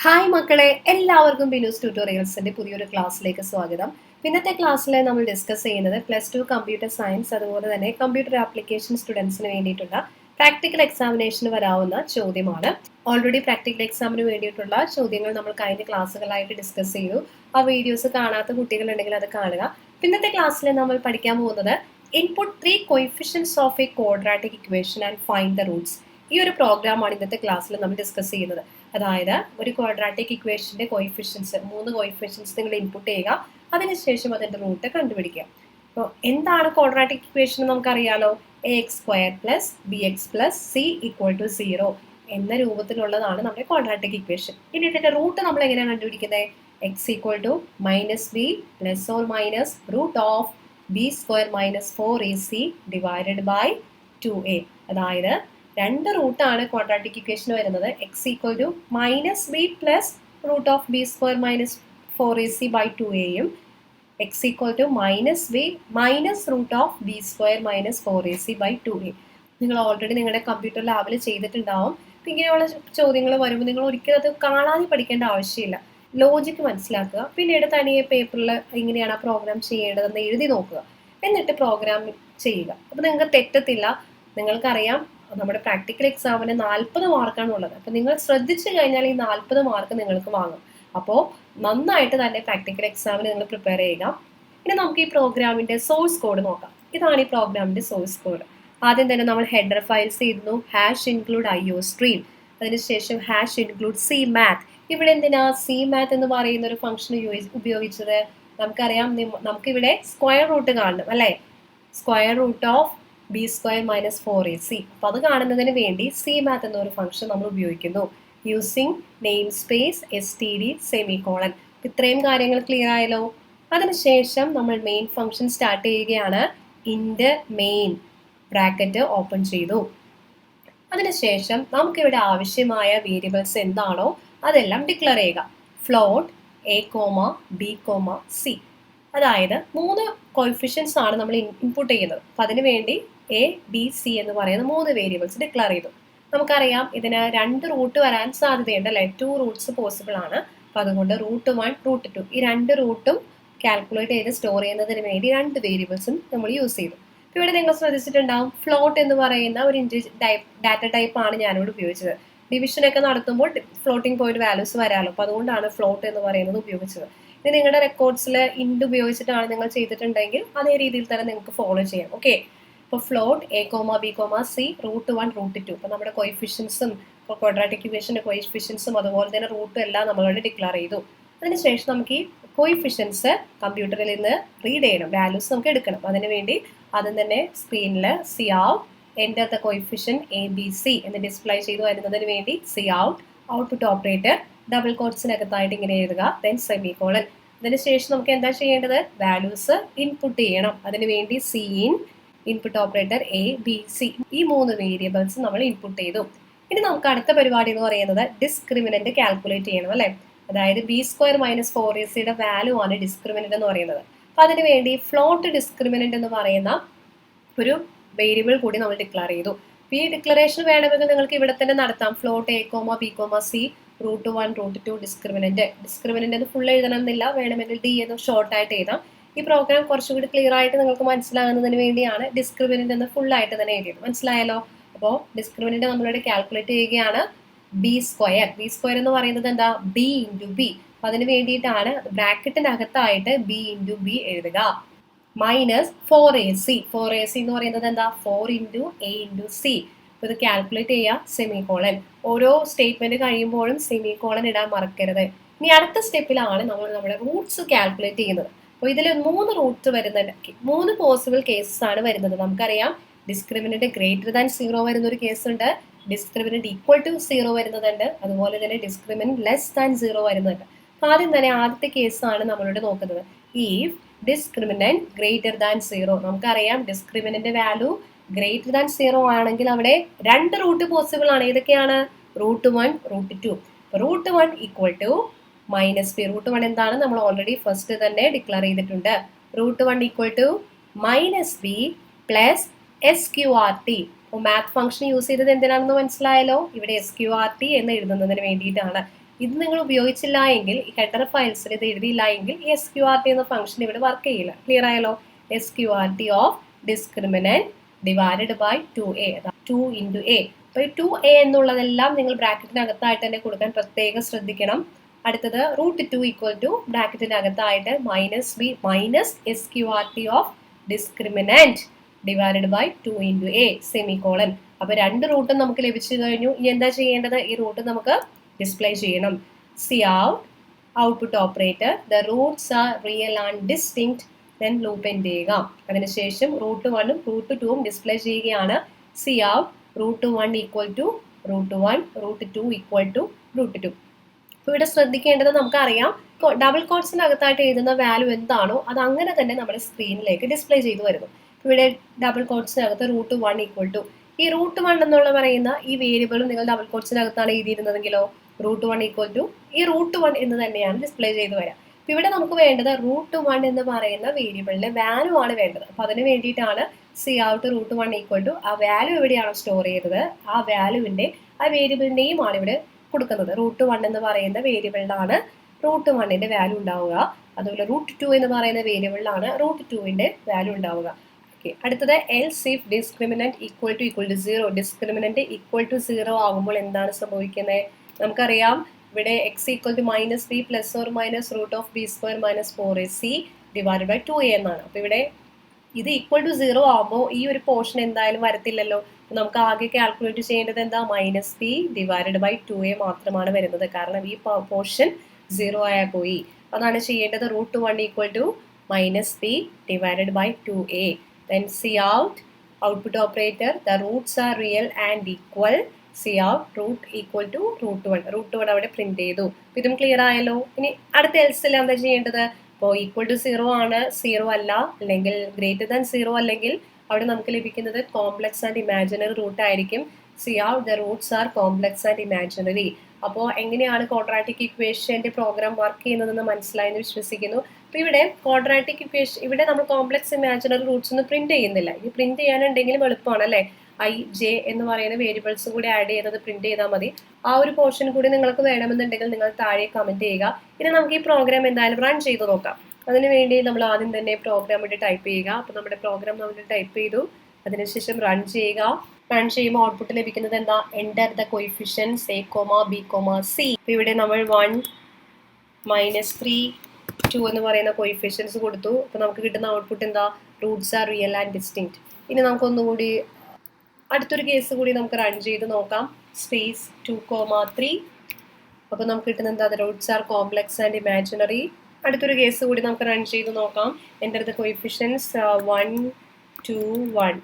Hi മക്കളെ, എല്ലാവർക്കും ബിനൂസ് ട്യൂട്ടോറിയൽസിന്റെ പുതിയൊരു ക്ലാസ്സിലേക്ക് സ്വാഗതം. ഇന്നത്തെ ക്ലാസ്സിൽ നമ്മൾ ഡിസ്കസ് ചെയ്യുന്നത് +2 കമ്പ്യൂട്ടർ സയൻസ് അതുപോലെ തന്നെ കമ്പ്യൂട്ടർ ആപ്ലിക്കേഷൻ സ്റ്റുഡൻസിന് വേണ്ടിയിട്ടുള്ള പ്രാക്ടിക്കൽ എക്സാമിനേഷന് വരാവുന്ന ചോദ്യമാണ്. ഓൾറെഡി പ്രാക്ടിക്കൽ എക്സാമിന് വേണ്ടിയിട്ടുള്ള ചോദ്യങ്ങൾ നമ്മൾ കഴിഞ്ഞ ക്ലാസ്സുകളായിട്ട് ഡിസ്കസ് ചെയ്തു. ആ വീഡിയോസ് കാണാത്ത കുട്ടികളുണ്ടെങ്കിൽ അത് കാണുക. ഇന്നത്തെ ക്ലാസ്സിൽ നമ്മൾ പഠിക്കാൻ പോകുന്നത് input 3 coefficients of A quadratic equation and find the Roots. ഈ ഒരു പ്രോഗ്രാമാണ് ഇന്നത്തെ ക്ലാസ്സിൽ നമ്മൾ ഡിസ്കസ് ചെയ്യുന്നത്. അതായത് ഒരു ക്വാഡ്രാറ്റിക് ഇക്വേഷന്റെ കോഎഫിഷ്യൻസ് 3 കോഎഫിഷ്യൻസ് നിങ്ങൾ ഇൻപുട്ട് ചെയ്യുക, അതിനുശേഷം അതിന്റെ റൂട്ട് കണ്ടുപിടിക്കുക. അപ്പോൾ എന്താണ് ക്വാഡ്രാറ്റിക് ഇക്വേഷൻ എന്ന് നമുക്കറിയാലോ. ax² + bx + c = 0 എന്ന രൂപത്തിലുള്ളതാണ് നമ്മുടെ ക്വാഡ്രാറ്റിക് ഇക്വേഷൻ. ഇനി ഇതിന്റെ റൂട്ട് നമ്മൾ എങ്ങനെയാണ് കണ്ടുപിടിക്കുന്നത്? x = -b ± √b² - 4ac / 2a. അതായത് രണ്ട് റൂട്ടാണ് ക്വാഡ്രാറ്റിക് ഇക്വേഷൻ വരുന്നത്. x = -b + √b² - 4ac / 2aയും x = -b - √b² - 4ac / 2a. നിങ്ങൾ ഓൾറെഡി നിങ്ങളുടെ കമ്പ്യൂട്ടർ ലാബിൽ ചെയ്തിട്ടുണ്ടാവും. ഇങ്ങനെയുള്ള ചോദ്യങ്ങൾ വരുമ്പോൾ നിങ്ങൾ ഒരിക്കലും അത് കാണാതെ പഠിക്കേണ്ട ആവശ്യമില്ല. ലോജിക്ക് മനസ്സിലാക്കുക, പിന്നീട് തനിയെ പേപ്പറിൽ എങ്ങനെയാണ് ആ പ്രോഗ്രാം ചെയ്യേണ്ടതെന്ന് എഴുതി നോക്കുക, എന്നിട്ട് പ്രോഗ്രാം ചെയ്യുക. അപ്പോൾ നിങ്ങൾക്ക് തെറ്റത്തില്ല. നിങ്ങൾക്കറിയാം നമ്മുടെ പ്രാക്ടിക്കൽ എക്സാമിന് 40 മാർക്കാണ് ഉള്ളത്. അപ്പോൾ നിങ്ങൾ ശ്രദ്ധിച്ചു കഴിഞ്ഞാൽ ഈ 40 മാർക്ക് നിങ്ങൾക്ക് വാങ്ങും. അപ്പോൾ നന്നായിട്ട് തന്നെ പ്രാക്ടിക്കൽ എക്സാമിന് നിങ്ങൾ പ്രിപ്പയർ ചെയ്യുക. ഇനി നമുക്ക് ഈ പ്രോഗ്രാമിന്റെ സോഴ്സ് കോഡ് നോക്കാം. ഇതാണ് ഈ പ്രോഗ്രാമിന്റെ സോഴ്സ് കോഡ്. ആദ്യം തന്നെ നമ്മൾ ഹെഡർ ഫയൽസ് ചെയ്യുന്നു. #include IOStream, അതിനുശേഷം #include CMath. ഇവിടെ എന്തിനാ CMath എന്ന് പറയുന്ന ഒരു ഫംഗ്ഷൻ ഉപയോഗിച്ചത്? നമുക്കറിയാം, നമുക്കിവിടെ സ്ക്വയർ റൂട്ട് കാണണം അല്ലേ. √b² - 4ac. അപ്പോൾ അത് കാണുന്നതിന് വേണ്ടി CMath എന്നൊരു ഫംഗ്ഷൻ നമ്മൾ ഉപയോഗിക്കുന്നു. Using name space std semicolon. ഇത്രയും കാര്യങ്ങൾ ക്ലിയർ ആയല്ലോ. അതിനുശേഷം നമ്മൾ മെയിൻ ഫംഗ്ഷൻ സ്റ്റാർട്ട് ചെയ്യുകയാണ്. ഇന്റ് മെയിൻ ബ്രാക്കറ്റ് ഓപ്പൺ ചെയ്തു. അതിനുശേഷം നമുക്കിവിടെ ആവശ്യമായ വേരിയബിൾസ് എന്താണോ അതെല്ലാം ഡിക്ലെയർ ചെയ്യുക. Float a, b, c. അതായത് 3 കോഎഫിഷ്യൻസ് ആണ് നമ്മൾ ഇൻപുട്ട് ചെയ്യുന്നത്. അപ്പം അതിനു വേണ്ടി a, b, c എന്ന് പറയുന്ന 3 വേരിയബിൾസ് ഡിക്ലെയർ ചെയ്തു. നമുക്കറിയാം ഇതിന് 2 റൂട്ട് വരാൻ സാധ്യതയുണ്ട് അല്ലേ. 2 റൂട്ട്സ് പോസിബിൾ ആണ്. അപ്പം അതുകൊണ്ട് √1, √2 ഈ 2 റൂട്ടും കാൽക്കുലേറ്റ് ചെയ്ത് സ്റ്റോർ ചെയ്യുന്നതിന് വേണ്ടി 2 വേരിയബിൾസും നമ്മൾ യൂസ് ചെയ്തു. ഇവിടെ നിങ്ങൾ ശ്രദ്ധിച്ചിട്ടുണ്ടാവും, ഫ്ലോട്ട് എന്ന് പറയുന്ന ഒരു ഡാറ്റ ടൈപ്പ് ആണ് ഞാനിവിടെ ഉപയോഗിച്ചത്. ഡിവിഷനൊക്കെ നടത്തുമ്പോൾ ഫ്ലോട്ടിംഗ് പോയിന്റ് വാല്യൂസ് വരാമല്ലോ. അപ്പോൾ അതുകൊണ്ടാണ് ഫ്ലോട്ട് എന്ന് പറയുന്നത് ഉപയോഗിച്ചത്. ഇനി നിങ്ങളുടെ റെക്കോർഡ്സിൽ ഇൻഡ് ഉപയോഗിച്ചിട്ടാണ് നിങ്ങൾ ചെയ്തിട്ടുണ്ടെങ്കിൽ അതേ രീതിയിൽ തന്നെ നിങ്ങൾക്ക് ഫോളോ ചെയ്യാം. ഓക്കെ. ഇപ്പോൾ ഫ്ലോട്ട് a, b, c √1, √2. അപ്പോൾ നമ്മുടെ കോഎഫിഷ്യൻസും ക്വാഡ്രാറ്റിക് ഇക്വേഷന്റെ കോഎഫിഷ്യൻസും അതുപോലെ തന്നെ റൂട്ടും എല്ലാം നമ്മളിവിടെ ഡിക്ലെയർ ചെയ്തു. അതിനുശേഷം നമുക്ക് ഈ കോഎഫിഷ്യൻസ് കമ്പ്യൂട്ടറിൽ നിന്ന് റീഡ് ചെയ്യണം, വാല്യൂസ് നമുക്ക് എടുക്കണം. അതിന് വേണ്ടി ആദ്യം തന്നെ സ്ക്രീനിൽ cout enter the coefficient ABC എന്ന് ഡിസ്പ്ലേ ചെയ്തു വരുന്നതിന് വേണ്ടി cout ഔട്ട്പുട്ട് ഓപ്പറേറ്റർ ഡബിൾ കോട്ട്സിനകത്തായിട്ട് ഇങ്ങനെ എഴുതുക, ദെൻ സെമിക്കോളൻ. അതിനുശേഷം നമുക്ക് എന്താ ചെയ്യേണ്ടത്? വാല്യൂസ് ഇൻപുട്ട് ചെയ്യണം. അതിനുവേണ്ടി cin ഇൻപുട്ട് ഓപ്പറേറ്റർ ABC ഈ 3 വേരിയബിൾസ് നമ്മൾ ഇൻപുട്ട് ചെയ്തു. ഇനി നമുക്ക് അടുത്ത പരിപാടി എന്ന് പറയുന്നത് ഡിസ്ക്രിമിനന്റ് കാൽക്കുലേറ്റ് ചെയ്യണം അല്ലേ. അതായത് b² - 4ac വാല്യൂ ആണ് ഡിസ്ക്രിമിനന്റ് എന്ന് പറയുന്നത്. അപ്പം അതിനുവേണ്ടി ഫ്ലോട്ട് ഡിസ്ക്രിമിനന്റ് എന്ന് പറയുന്ന ഒരു വേരിയബിൾ കൂടി നമ്മൾ ഡിക്ലെയർ ചെയ്തു. ഈ ഡിക്ലറേഷൻ വേണമെങ്കിൽ നിങ്ങൾക്ക് ഇവിടെ തന്നെ നടത്താം. Float a, b, c √1, √2 discriminant എന്ന് ഫുൾ എഴുതണമെന്നില്ല, വേണമെങ്കിൽ d എന്ന് ഷോർട്ടായിട്ട് എഴുതാം. ഈ പ്രോഗ്രാം കുറച്ചുകൂടി ക്ലിയർ ആയിട്ട് നിങ്ങൾക്ക് മനസ്സിലാകുന്നതിന് വേണ്ടിയാണ് ഡിസ്ക്രിമിനന്റ് എന്ന് ഫുൾ ആയിട്ട് തന്നെ എഴുതിയത്. മനസ്സിലായല്ലോ. അപ്പോൾ ഡിസ്ക്രിമിനന്റ് നമ്മളിവിടെ കാൽക്കുലേറ്റ് ചെയ്യുകയാണ്. b² എന്ന് പറയുന്നത് എന്താ? b × b. അപ്പം അതിന് വേണ്ടിയിട്ടാണ് ബ്രാക്കറ്റിനകത്തായിട്ട് b × b എഴുതുക. -4ac. 4ac എന്ന് പറയുന്നത് എന്താ? 4 × a × c. ഇത് കാൽക്കുലേറ്റ് ചെയ്യുക, സെമിക്കോളൻ. ഓരോ സ്റ്റേറ്റ്മെന്റ് കഴിയുമ്പോഴും സെമിക്കോളൻ ഇടാൻ മറക്കരുത്. ഇനി അടുത്ത സ്റ്റെപ്പിലാണ് നമ്മൾ നമ്മുടെ റൂട്ട്സ് കാൽക്കുലേറ്റ് ചെയ്യുന്നത്. അപ്പോൾ ഇതിൽ 3 റൂട്ട്സ് വരുന്നുണ്ട്. 3 പോസിബിൾ കേസസ് ആണ് വരുന്നത്. നമുക്കറിയാം, ഡിസ്ക്രിമിനന്റ് >0 വരുന്ന ഒരു കേസ് ഉണ്ട്, ഡിസ്ക്രിമിനന്റ് =0 വരുന്നതുണ്ട്, അതുപോലെ തന്നെ ഡിസ്ക്രിമിനന്റ് <0 വരുന്നുണ്ട്. അപ്പോൾ ആദ്യം തന്നെ ആദ്യത്തെ കേസാണ് നമ്മളിവിടെ നോക്കുന്നത്. if discriminant >0. നമുക്കറിയാം ഡിസ്ക്രിമിനന്റ് വാല്യൂ >0 ആണെങ്കിൽ അവിടെ 2 റൂട്ട് പോസിബിൾ ആണ്. ഏതൊക്കെയാണ്? √1, √2. √1 = -b. √1 എന്താണ്? നമ്മൾ ഓൾറെഡി ഫസ്റ്റ് തന്നെ ഡിക്ലെയർ ചെയ്തിട്ടുണ്ട്. √1 = -b + sqrt. അപ്പോൾ മാത്ത് ഫംഗ്ഷൻ യൂസ് ചെയ്തത് എന്തിനാണെന്ന് മനസ്സിലായല്ലോ. ഇവിടെ sqrt എന്ന് എഴുതുന്നതിന് വേണ്ടിയിട്ടാണ്. ഇത് നിങ്ങൾ ഉപയോഗിച്ചില്ല എങ്കിൽ ഈ ഹെഡർ ഫയൽസിൽ ഇത് എഴുതിയില്ല എങ്കിൽ ഈ SQRT എന്ന ഫംഗ്ഷൻ ഇവിടെ വർക്ക് ചെയ്യില്ല. ക്ലിയർ ആയല്ലോ? SQRT of discriminant divided by 2a 2 into a. അപ്പോൾ ഈ 2a എന്നുള്ളതെല്ലാം നിങ്ങൾ ബ്രാക്കറ്റിനകത്തായിട്ട് തന്നെ കൊടുക്കാൻ പ്രത്യേകം ശ്രദ്ധിക്കണം. അടുത്തത് √2 ഈക്വൽ ടു ബ്രാക്കറ്റിനകത്തായിട്ട് -b minus SQRT of discriminant divided by 2 into a semicolon. അപ്പൊ രണ്ട് റൂട്ടും നമുക്ക് ലഭിച്ചു കഴിഞ്ഞു. ഇനി എന്താ ചെയ്യേണ്ടത്? ഈ റൂട്ട് നമുക്ക് ഡിസ്പ്ലേ ചെയ്യണം. Cout output operator the roots are real and distinct then loop end ചെയ്യുക. അതിനുശേഷം √1ഉം √2ഉം ഡിസ്പ്ലേ ചെയ്യുകയാണ്. Cout √1 equal to √1 √2 equal to √2. അപ്പോൾ ഇവിടെ ശ്രദ്ധിക്കേണ്ടത് നമുക്കറിയാം ഡബിൾ കോട്ട്സിനകത്തായിട്ട് എഴുതുന്ന വാല്യൂ എന്താണോ അത് അങ്ങനെ തന്നെ നമ്മുടെ സ്ക്രീനിലേക്ക് ഡിസ്പ്ലേ ചെയ്തു വരുന്നു. ഇവിടെ ഡബിൾ കോട്ട്സിനകത്ത് √1 ഈക്വൽ ടു ഈ √1 എന്നുള്ള പറയുന്ന ഈ വേരിയബിളും നിങ്ങൾ ഡബിൾ കോട്ട്സിനകത്താണ് എഴുതിയിരുന്നതെങ്കിലോ √1 ഈക്വൽ ടു ഈ √1 എന്ന് തന്നെയാണ് ഡിസ്പ്ലേ ചെയ്ത് വരാം. അപ്പൊ ഇവിടെ നമുക്ക് വേണ്ടത് √1 എന്ന് പറയുന്ന വേരിയബിളിന്റെ വാല്യൂ ആണ് വേണ്ടത്. അപ്പൊ അതിന് വേണ്ടിയിട്ടാണ് Cout √1 ഈക്വൽ ടു ആ വാല്യൂ എവിടെയാണോ സ്റ്റോർ ചെയ്തത് ആ വാല്യൂവിന്റെ ആ വേരിയബിൾ നെയിം ആണ് ഇവിടെ കൊടുക്കുന്നത്. √1 എന്ന് പറയുന്ന വേരിയബിളിലാണ് √1ന്റെ വാല്യൂ ഉണ്ടാവുക. അതുപോലെ √2 എന്ന് പറയുന്ന വേരിയബിളിലാണ് √2ന്റെ വാല്യൂ ഉണ്ടാവുക. അടുത്തത് else if discriminant equal to 0. Discriminant equal to 0 ആകുമ്പോൾ എന്താണ് സംഭവിക്കുന്നത്? നമുക്കറിയാം ഇവിടെ x equal to -b plus or minus √b² - 4ac divided by 2a എന്നാണ്. അപ്പൊ ഇവിടെ ഇത് ഈക്വൽ ടു 0 ആകുമ്പോൾ ഈ ഒരു പോർഷൻ എന്തായാലും വരത്തില്ലല്ലോ. നമുക്ക് ആകെ കാൽക്കുലേറ്റ് ചെയ്യേണ്ടത് എന്താ? -b ഡിവൈഡഡ് ബൈ 2a മാത്രമാണ് വരുന്നത്. കാരണം ഈ പോർഷൻ 0 ആയാൽ പോയി. അതാണ് ചെയ്യേണ്ടത്. √1 equal to -b divided by 2a. Then Cout output operator the roots are real and equal. Cout root equal to √1. √1 അവിടെ പ്രിന്റ് ചെയ്തു. ഇതും ക്ലിയർ ആയല്ലോ. ഇനി അടുത്ത എൽസിൽ എന്താ ചെയ്യേണ്ടത്? ഇപ്പോൾ ഈക്വൽ ടു 0 ആണ്, 0 അല്ല, അല്ലെങ്കിൽ ഗ്രേറ്റർ ദാൻ 0 അല്ലെങ്കിൽ അവിടെ നമുക്ക് ലഭിക്കുന്നത് കോംപ്ലക്സ് ആൻഡ് ഇമാജിനറി റൂട്ട് ആയിരിക്കും. Cout the roots are complex and imaginary. അപ്പോൾ എങ്ങനെയാണ് ക്വാഡ്രാറ്റിക് ഇക്വേഷന്റെ പ്രോഗ്രാം വർക്ക് ചെയ്യുന്നതെന്ന് മനസ്സിലായെന്ന് വിശ്വസിക്കുന്നു. അപ്പോൾ ഇവിടെ ക്വാഡ്രാറ്റിക് ഇക്വേഷൻ ഇവിടെ നമ്മൾ കോംപ്ലക്സ് ഇമാജിനറി റൂട്ട്സ് ഒന്നും പ്രിന്റ് ചെയ്യുന്നില്ല. ഇനി പ്രിന്റ് ചെയ്യാനുണ്ടെങ്കിലും എളുപ്പമാണ് അല്ലേ? i, j എന്ന് പറയുന്ന വേരിയബിൾസ് കൂടി ആഡ് ചെയ്തത് പ്രിന്റ് ചെയ്താൽ മതി. ആ ഒരു പോർഷൻ കൂടി നിങ്ങൾക്ക് വേണമെന്നുണ്ടെങ്കിൽ നിങ്ങൾ താഴെ കമന്റ് ചെയ്യുക. ഇനി നമുക്ക് ഈ പ്രോഗ്രാം എന്തായാലും റൺ ചെയ്ത് നോക്കാം. അതിനുവേണ്ടി നമ്മൾ ആദ്യം തന്നെ പ്രോഗ്രാം ഇവിടെ ടൈപ്പ് ചെയ്യുക. അപ്പോൾ നമ്മുടെ പ്രോഗ്രാം നമ്മൾ ടൈപ്പ് ചെയ്തു. അതിനുശേഷം റൺ ചെയ്യുക. റൺ ചെയ്യുമ്പോൾ ഔട്ട്പുട്ട് ലഭിക്കുന്നത് എന്താ? Enter the coefficients a, b, c. ഇവിടെ നമ്മൾ 1 -3 2 എന്ന് പറയുന്ന കോയിഫിഷ്യൻസ് കൊടുത്തു. അപ്പോൾ നമുക്ക് കിട്ടുന്ന ഔട്ട്പുട്ട് എന്താ? Roots are real and distinct. ഇനി നമുക്കൊന്നുകൂടി അടുത്തൊരു കേസ് കൂടി നമുക്ക് റൺ ചെയ്ത് നോക്കാം. സ്പേസ് 2, 3. അപ്പോൾ നമുക്ക് കിട്ടുന്ന എന്താ? Roots are complex and imaginary. അടുത്തൊരു കേസ് കൂടി നമുക്ക് റൺ ചെയ്ത് നോക്കാം. Enter the coefficients 1 2 1.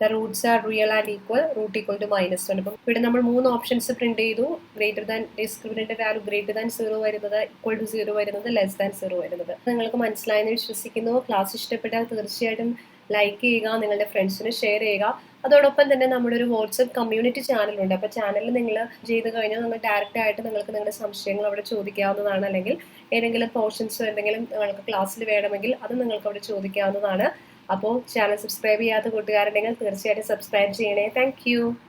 The roots are real and equal. Root equal to -1. അപ്പം ഇവിടെ നമ്മൾ 3 ഓപ്ഷൻസ് പ്രിന്റ് ചെയ്തു. Greater than discriminant value greater than 0 വരുന്നത്, ഈക്വൽ ടു 0 വരുന്നത്, ലെസ് ദാൻ 0 വരുന്നത്. നിങ്ങൾക്ക് മനസ്സിലായെന്ന് വിശ്വസിക്കുന്നു. ക്ലാസ് ഇഷ്ടപ്പെട്ടാൽ തീർച്ചയായിട്ടും ലൈക്ക് ചെയ്യുക, നിങ്ങളുടെ ഫ്രണ്ട്സിന് ഷെയർ ചെയ്യുക. അതോടൊപ്പം തന്നെ നമ്മുടെ ഒരു വാട്സ്ആപ്പ് കമ്മ്യൂണിറ്റി ചാനലുണ്ട്. അപ്പോൾ ചാനലിൽ നിങ്ങൾ ചെയ്ത് കഴിഞ്ഞാൽ നിങ്ങൾ ഡയറക്റ്റ് ആയിട്ട് നിങ്ങൾക്ക് നിങ്ങളുടെ സംശയങ്ങൾ അവിടെ ചോദിക്കാവുന്നതാണ്. അല്ലെങ്കിൽ ഏതെങ്കിലും പോർഷൻസോ എന്തെങ്കിലും നിങ്ങൾക്ക് ക്ലാസ്സിൽ വേണമെങ്കിൽ അത് നിങ്ങൾക്ക് അവിടെ ചോദിക്കാവുന്നതാണ്. അപ്പോൾ ചാനൽ സബ്സ്ക്രൈബ് ചെയ്യാത്ത കൂട്ടുകാരുണ്ടെങ്കിൽ തീർച്ചയായിട്ടും സബ്സ്ക്രൈബ് ചെയ്യണേ. താങ്ക്